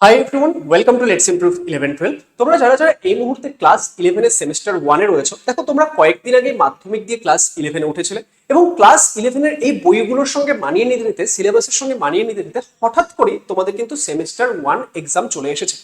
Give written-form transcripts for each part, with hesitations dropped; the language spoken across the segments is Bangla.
Hi everyone, welcome to let's improve 11-12। তোমরা যারা যারা এই মুহূর্তে ক্লাস 11 এর সেমিস্টার 1 এ রয়েছো, দেখো তোমরা কয়েকদিন আগে মাধ্যমিক দিয়ে ক্লাস 11 এ উঠেছিলে এবং ক্লাস 11 এর এই বইগুলোর সঙ্গে মানিয়ে নিতে নিতে, সিলেবাসের সঙ্গে মানিয়ে নিতে নিতে হঠাৎ করে তোমাদের কিন্তু সেমিস্টার 1 এক্সাম চলে এসেছে।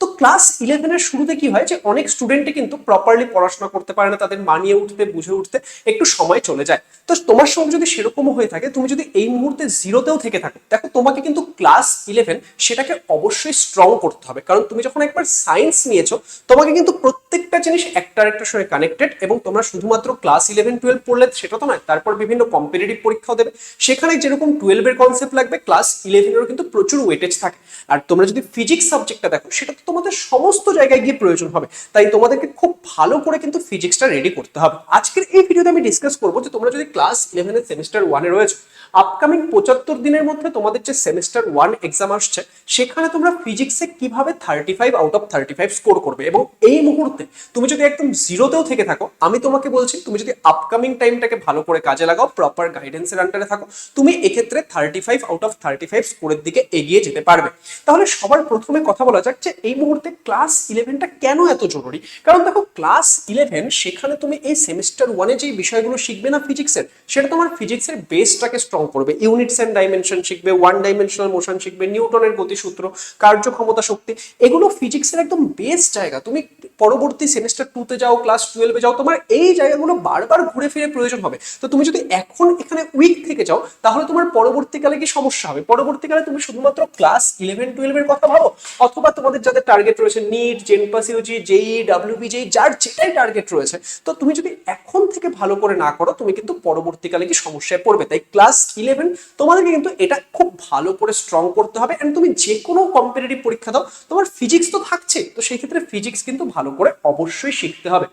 তো ক্লাস 11 এর শুরুতে কি হয় যে অনেক স্টুডেন্টই কিন্তু প্রপারলি পড়াশোনা করতে পারে না, তাদের মানিয়ে উঠতে বুঝে উঠতে একটু সময় চলে যায়। তো তোমার সঙ্গে যদি সেরকমও হয়ে থাকে, তুমি যদি এই মুহূর্তে জিরোতেও থেকে থাকো, দেখো তোমাকে কিন্তু ক্লাস 11 সেটাকে অবশ্যই স্ট্রং করতে হবে। কারণ তুমি যখন একবার সায়েন্স নিয়েছো, তোমাকে কিন্তু প্রত্যেকটা জিনিস একটা আরেকটার সঙ্গে কানেক্টেড, এবং তোমরা শুধুমাত্র ক্লাস 11-12 পড়লে সেটা তো নয়, তারপর বিভিন্ন কম্পিটিটিভ পরীক্ষাও দেবে। সেখানে যেরকম 12 এর কনসেপ্ট লাগবে, ক্লাস 11 এরও কিন্তু প্রচুর ওয়েটেজ থাকে। আর তোমরা যদি ফিজিক্স সাবজেক্টটা দেখো, সেটা তো তোমাদের সমস্ত জায়গায় গিয়ে প্রয়োজন হবে। তাই তোমাদেরকে খুব ভালো করে কিন্তু ফিজিক্সটা রেডি করতে হবে। আজকের এই ভিডিওতে আমি ডিসকাস করবো যে তোমরা যদি ক্লাস 11 এর সেমিস্টার 1 এ রয়েছে, আপকামিং 75 দিনের মধ্যে তোমাদের যে সেমিস্টার 1 এক্সাম আসছে, সেখানে তোমরা ফিজিক্সে কিভাবে 35 আউট অফ 35 স্কোর করবে। এবং এই মুহূর্তে তুমি যদি একদম জিরোতেও থেকে থাকো, আমি তোমাকে বলছি, তুমি যদি আপকামিং টাইমটাকে ভালো করে কাজে লাগাও, প্রপার গাইডেন্সের আন্ডারে থাকো, তুমি এক্ষেত্রে 35 আউট অফ 35 স্কোরের দিকে এগিয়ে যেতে পারবে। তাহলে সবার প্রথমে কথা বলা যাক যে এই মুহূর্তে ক্লাস 11টা কেন এত জরুরি। কারণ দেখো, ক্লাস 11 সেখানে তুমি এই সেমিস্টার 1 এ যে বিষয়গুলো শিখবে না ফিজিক্সের, সেটা তোমার ফিজিক্সের বেসটাকে স্ট্রং করবে। ইউনিটস এন্ড ডাইমেনশন শিখবে, ওয়ান ডাইমেনশনাল মোশন শিখবে, নিউটনের গতিসূত্র, কার্যক্ষমতা শক্তি, এগুলো ফিজিক্সের একদম বেস জায়গা। তুমি পরবর্তী সেমিস্টার 2 তে যাও, ক্লাস 12 এ যাও, তোমার এই জায়গাগুলো বারবার ঘুরে ফিরে প্রয়োজন হবে। তো তুমি যদি এখন এখানে উইক থেকে যাও, তাহলে তোমার পরবর্তীকালে কি সমস্যা হবে। পরবর্তীকালে তুমি শুধুমাত্র ক্লাস 11-12 এর কথা ভাবো, অথবা তোমাদের যাদের টার্গেট রয়েছে নিট, জেনপাস ইউজি, জেই, ডাব্লিউবিজেই, যার যেটাই টার্গেট রয়েছে, তো তুমি যদি এখন থেকে ভালো করে না করো, তুমি কিন্তু পরবর্তীকালে কি সমস্যায় পড়বে। তাই ক্লাস 11 তোমাদেরকে কিন্তু এটা খুব ভালো করে স্ট্রং করতে হবে। এন্ড তুমি যে কোনো কম্পিটিটিভ পরীক্ষা দাও, তোমার ফিজিক্স তো থাকছে, তো সেই ক্ষেত্রে ফিজিক্স কিন্তু ভালো করে অবশ্যই শিখতে হবে।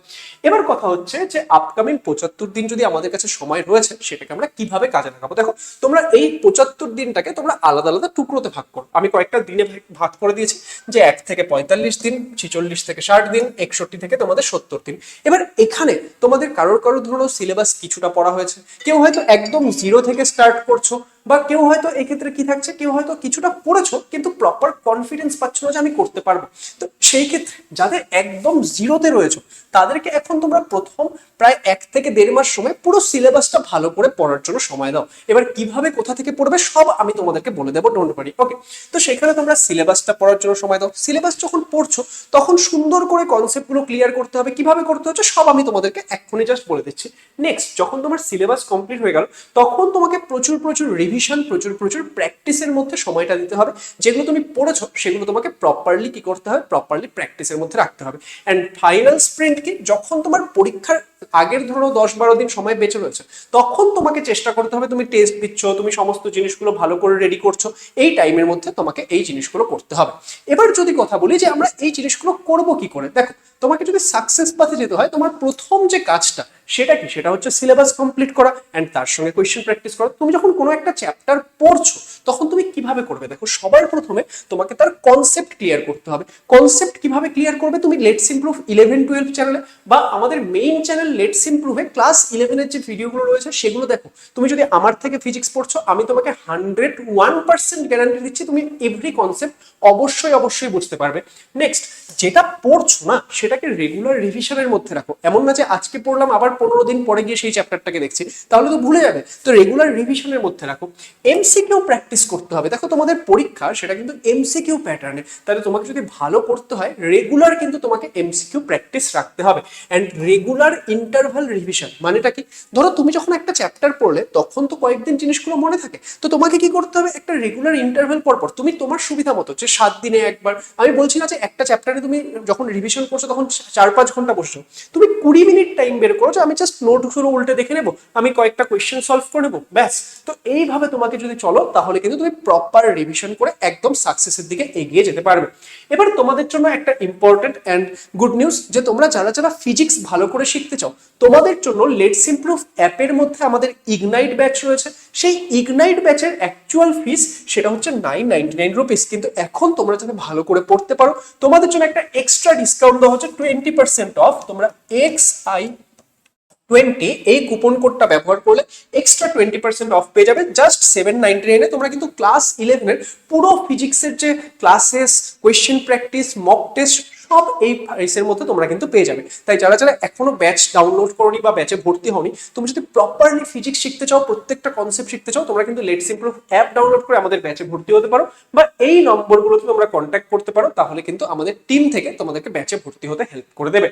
এবার কথা হচ্ছে যে আপকামিং 75 দিন যদি আমাদের কাছে সময় রয়েছে, সেটাকে আমরা কিভাবে কাজে লাগাবো। দেখো, তোমরা এই 75 দিনটাকে তোমরা আলাদা আলাদা টুকরোতে ভাগ করো। আমি কয়েকটা দিনে ভাগ করে দিয়েছি, যে 1 থেকে 45 দিন, 46 থেকে 60 দিন, 61 থেকে তোমাদের 70 দিন। এবার এখানে তোমাদের কারোর কারোর ধরো সিলেবাস কিছুটা পড়া হয়েছে, কেউ হয়তো একদম জিরো থেকে স্টার্ট করছো, বা কেউ হয়তো এক্ষেত্রে কি থাকছে, কেউ হয়তো কিছুটা পড়েছো কিন্তু প্রপার কনফিডেন্স পাচ্ছ না যে আমি করতে পারবো। তো সেই ক্ষেত্রে যাদের একদম জিরোতে রয়েছে, তাদেরকে এখন তোমরা প্রথম প্রায় 1 থেকে 1.5 মাস সময় পুরো সিলেবাসটা ভালো করে পড়ার জন্য সময় দাও। এবার কিভাবে কোথা থেকে পড়বে সব আমি তোমাদেরকে বলে দেবো, ডোন্ট ওয়ারি। ওকে, তো সেখানে তোমরা সিলেবাসটা পড়ার জন্য সময় দাও। সিলেবাস যখন পড়ছো, তখন সুন্দর করে কনসেপ্টগুলো ক্লিয়ার করতে হবে, কিভাবে করতে হচ্ছে সব আমি তোমাদেরকে এক্ষুনি জাস্ট বলে দিচ্ছি। নেক্সট, যখন তোমার সিলেবাস কমপ্লিট হয়ে গেল, তখন তোমাকে প্রচুর প্রচুর রিভিশন, প্রচুর প্রচুর প্র্যাকটিসের মধ্যে সময়টা দিতে হবে। যেগুলো তুমি পড়েছো, সেগুলো তোমাকে প্রপারলি কি করতে হবে, প্রপারলি প্র্যাকটিসের মধ্যে রাখতে হবে। অ্যান্ড ফাইনাল স্প্রিন্ট কি, যখন তোমার পরীক্ষার আগের ধরো 10-12 দিন সময় বেঁচে রয়েছে, তখন তোমাকে চেষ্টা করতে হবে, তুমি টেস্ট দিচ্ছ, তুমি সমস্ত জিনিসগুলো ভালো করে রেডি করছো, এই টাইমের মধ্যে তোমাকে এই জিনিসগুলো করতে হবে। এবার যদি কথা বলি যে আমরা এই জিনিসগুলো করবো কি করে, দেখো, তোমাকে যদি সাকসেস পাথে যেতে হয়, তোমার প্রথম যে কাজটা সেটা কি, সেটা হচ্ছে সিলেবাস কমপ্লিট করা অ্যান্ড তার সঙ্গে কোয়েশ্চেন প্র্যাকটিস করা। তুমি যখন কোনো একটা চ্যাপ্টার পড়ছো, তখন তুমি কিভাবে করবে, দেখো, সবার প্রথমে তোমাকে তার কনসেপ্ট ক্লিয়ার করতে হবে। কনসেপ্ট কিভাবে ক্লিয়ার করবে, তুমি লেটস ইমপ্রুভ 11-12 চ্যানেলে বা আমাদের মেইন চ্যানেল লেটস ইমপ্রুভে ক্লাস 11 এর যে ভিডিওগুলো রয়েছে সেগুলো দেখো। তুমি যদি আমার থেকে ফিজিক্স পড়ছো, আমি তোমাকে 101% গ্যারান্টি দিচ্ছি তুমি এভরি কনসেপ্ট অবশ্যই অবশ্যই বুঝতে পারবে। নেক্সট, যেটা পড়ছো না, সেটাকে রেগুলার রিভিশনের মধ্যে রাখো। এমন না যে আজকে পড়লাম, আবার 15 দিন পরে গিয়ে সেই চ্যাপ্টারটাকে দেখছি, তাহলে তো ভুলে যাবে। তো রেগুলার রিভিশনের মধ্যে রাখো। এমসিকিউ প্র্যাকটিস করতে হবে। দেখো, তোমাদের পরীক্ষা সেটা কিন্তু এমসিকিউ প্যাটার্নে, তাহলে তোমাকে যদি ভালো করতে হয়, রেগুলার কিন্তু তোমাকে এমসিকিউ প্র্যাকটিস রাখতে হবে। অ্যান্ড রেগুলার ইন্টারভাল রিভিশন মানেটা কি, ধরো তুমি যখন একটা চ্যাপ্টার পড়লে, তখন তো কয়েকদিন জিনিসগুলো মনে থাকে, তো তোমাকে কি করতে হবে, একটা রেগুলার ইন্টারভাল পর পর তুমি তোমার সুবিধা মতো, যে 7 দিনে একবার, আমি বলছি না যে একটা চ্যাপ্টারে তুমি যখন রিভিশন করছো তখন 4-5 ঘন্টা বসছো, তুমি 20 মিনিট টাইম বের করো যে আমি জাস্ট নোটগুলো উল্টে দেখে নেবো, আমি কয়েকটা কোয়েশ্চেন সলভ করে নেবো, ব্যাস। তো এইভাবে তোমাকে যদি চলো, তাহলে কিন্তু তুমি প্রপার রিভিশন করে একদম সাকসেসের দিকে এগিয়ে যেতে পারবে। এবার তোমাদের জন্য একটা ইম্পর্টেন্ট অ্যান্ড গুড নিউজ, যে তোমরা যারা যারা ফিজিক্স ভালো করে শিখতে চাও, তোমাদের জন্য লেটস ইমপ্রুভ অ্যাপের মধ্যে আমাদের ইগনাইট ব্যাচ রয়েছে। সেই ইগনাইট ব্যাচের অ্যাকচুয়াল ফিস সেটা হচ্ছে 999 রুপিস, কিন্তু এখন তোমরা যাতে ভালো করে পড়তে পারো, তোমাদের জন্য একটা এক্সট্রা ডিসকাউন্ট দেওয়া হচ্ছে 20% অফ। তোমরা XI 20 এই কুপন কোডটা ব্যবহার করলে এক্সট্রা 20% অফ পেয়ে যাবে জাস্ট 799 এ। তোমরা কিন্তু ক্লাস 11 এর পুরো ফিজিক্সের যে classes, question practice, mock test সব এই প্রাইসের মধ্যে তোমরা কিন্তু পেয়ে যাবে। তাই যারা যারা এখনো ব্যাচ ডাউনলোড করোনি বা ব্যাচে ভর্তি হওনি, তুমি যদি প্রপারলি ফিজিক্স শিখতে চাও, প্রত্যেকটা কনসেপ্ট শিখতে চাও, তোমরা কিন্তু লেটস ইমপ্রুভ অ্যাপ ডাউনলোড করে আমাদের ব্যাচে ভর্তি হতে পারো, বা এই নম্বরগুলোতে তোমরা কন্ট্যাক্ট করতে পারো। তাহলে কিন্তু আমাদের টিম থেকে তোমাদেরকে ব্যাচে ভর্তি হতে হেল্প করে দেবে।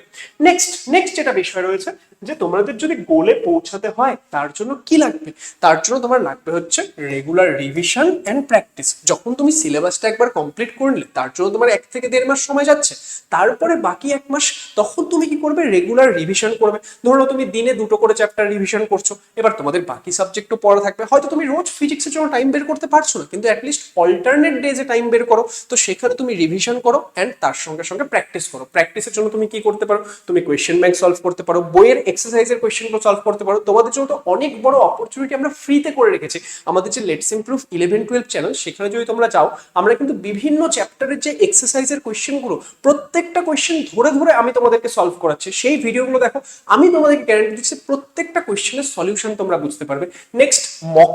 নেক্সট যেটা বিষয় রয়েছে যে তোমাদের যদি গোলে পৌঁছাতে হয় তার জন্য কি লাগবে, তার জন্য তোমার লাগবে হচ্ছে রেগুলার রিভিশন এন্ড প্র্যাকটিস। যখন তুমি সিলেবাসটা একবার কমপ্লিট করে নিলে, তার জন্য তোমার 1 থেকে 1.5 মাস সময় যাচ্ছে, তারপরে বাকি 1 মাস তখন তুমি কি করবে, রেগুলার রিভিশন করবে। ধরো তুমি দিনে 2টো করে চ্যাপ্টার রিভিশন করছো, এবার তোমাদের বাকি সাবজেক্টও পড়া থাকবে। হয়তো তুমি রোজ ফিজিক্সের জন্য টাইম বের করতে পারছো না, কিন্তু অ্যাটলিস্ট অল্টারনেট ডেজে টাইম বের করো। তো সেখানে তুমি রিভিশন করো এন্ড তার সঙ্গে সঙ্গে প্র্যাকটিস করো। প্র্যাকটিসের জন্য তুমি কি করতে পারো, তুমি কোয়েশ্চেন ব্যাংক সলভ করতে পারো, বইয়ের এক্সারসাইজের কোয়েশ্চেনগুলো সলভ করতে পারো। তোমাদের জন্য তো অনেক বড় অপরচুনিটি আমরা ফ্রিতে করে রেখেছি। আমাদের যে লেটস ইমপ্রুভ 11-12 চ্যানেল, সেখানে যদি তোমরা যাও, আমরা কিন্তু বিভিন্ন চ্যাপ্টারের যে এক্সারসাইজের কোয়েশ্চেনগুলো, প্রত্যেকটা কোয়েশ্চেন ধরে ধরে আমি তোমাদেরকে সলভ করাচ্ছি। সেই ভিডিওগুলো দেখো, আমি তোমাদেরকে গ্যারান্টি দিচ্ছি প্রত্যেকটা কোয়েশ্চেনের সলিউশন তোমরা বুঝতে পারবে। নেক্সট মক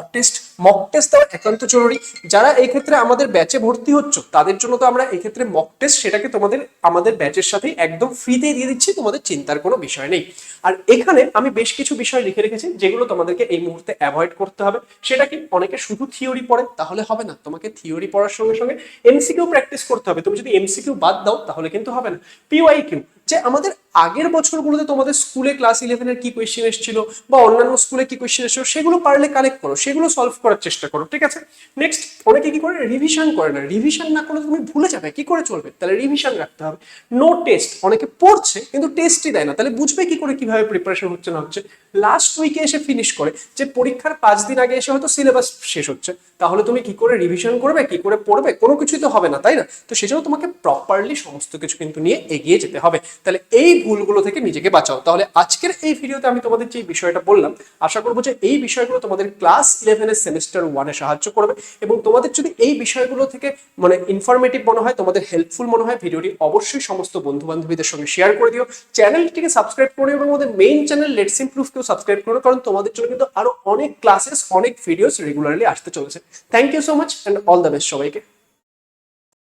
টেস্ট দেওয়া একান্ত জরুরি। যারা এই ক্ষেত্রে আমাদের ব্যাচে ভর্তি হচ্ছ, তাদের জন্য তো আমরা এই ক্ষেত্রে মক টেস্ট সেটাকে তোমাদের আমাদের ব্যাচের সাথে একদম ফ্রিতে দিয়ে দিচ্ছি, তোমাদের চিন্তার কোনো বিষয় নেই। আর এখানে আমি বেশ কিছু বিষয় লিখে রেখেছি যেগুলো তোমাদেরকে এই মুহূর্তে অ্যাভয়েড করতে হবে। সেটা কি, অনেকে শুধু থিওরি পড়ে, তাহলে হবে না। তোমাকে থিওরি পড়ার সঙ্গে সঙ্গে এমসিকিউ প্র্যাকটিস করতে হবে। তুমি যদি এমসিকিউ বাদ দাও তাহলে কিন্তু হবে না। পিওয়াইকিউ, যে আমাদের আগের বছরগুলোতে তোমাদের স্কুলে ক্লাস 11 এর কি কোয়েশ্চেন এসেছিল বা অন্যান্য স্কুলে কি কোয়েশ্চেন এসেছিল, সেগুলো পারলে কালেক্ট করো, সেগুলো সলভ করার চেষ্টা করো, ঠিক আছে? নেক্সট, অনেকে কি করে, রিভিশন করে না। রিভিশন না করলে তুমি ভুলে যাবে, কি করে চলবে? তাহলে রিভিশন রাখতে হবে। নো টেস্ট, অনেকে পড়ছে কিন্তু টেস্টই দেয় না, তাহলে বুঝবে কি করে কিভাবে প্রিপারেশন হচ্ছে না হচ্ছে? লাস্ট উইকে এসে ফিনিশ করে, যে পরীক্ষার 5 দিন আগে এসে হয়তো সিলেবাস শেষ হচ্ছে, তাহলে তুমি কি করে রিভিশন করবে, কি করে পড়বে? কোনো কিছুই তো হবে না, তাই না? তো সেজন্য তোমাকে প্রপারলি সমস্ত কিছু কিন্তু নিয়ে এগিয়ে যেতে হবে। তাহলে এই ভুলগুলো থেকে নিজেকে বাঁচাও। তাহলে আজকের এই ভিডিওতে আমি তোমাদের যে বিষয়টা বললাম, আশা করবো যে এই বিষয়গুলো তোমাদের ক্লাস 11 এর সেমিস্টার 1-এ সাহায্য করবে। এবং তোমাদের যদি এই বিষয়গুলো থেকে মানে ইনফরমেটিভ মনে হয়, তোমাদের হেল্পফুল মনে হয়, ভিডিওটি অবশ্যই সমস্ত বন্ধু বান্ধবীদের সঙ্গে শেয়ার করে দিও। চ্যানেলটিকে সাবস্ক্রাইব করে, এবং আমাদের মেইন চ্যানেল লেটস ইমপ্রুভকেও সাবস্ক্রাইব করো, কারণ তোমাদের জন্য কিন্তু আরো অনেক ক্লাসেস, অনেক ভিডিওস রেগুলারলি আসতে চলেছে। Thank you so much and all the best সবাইকে।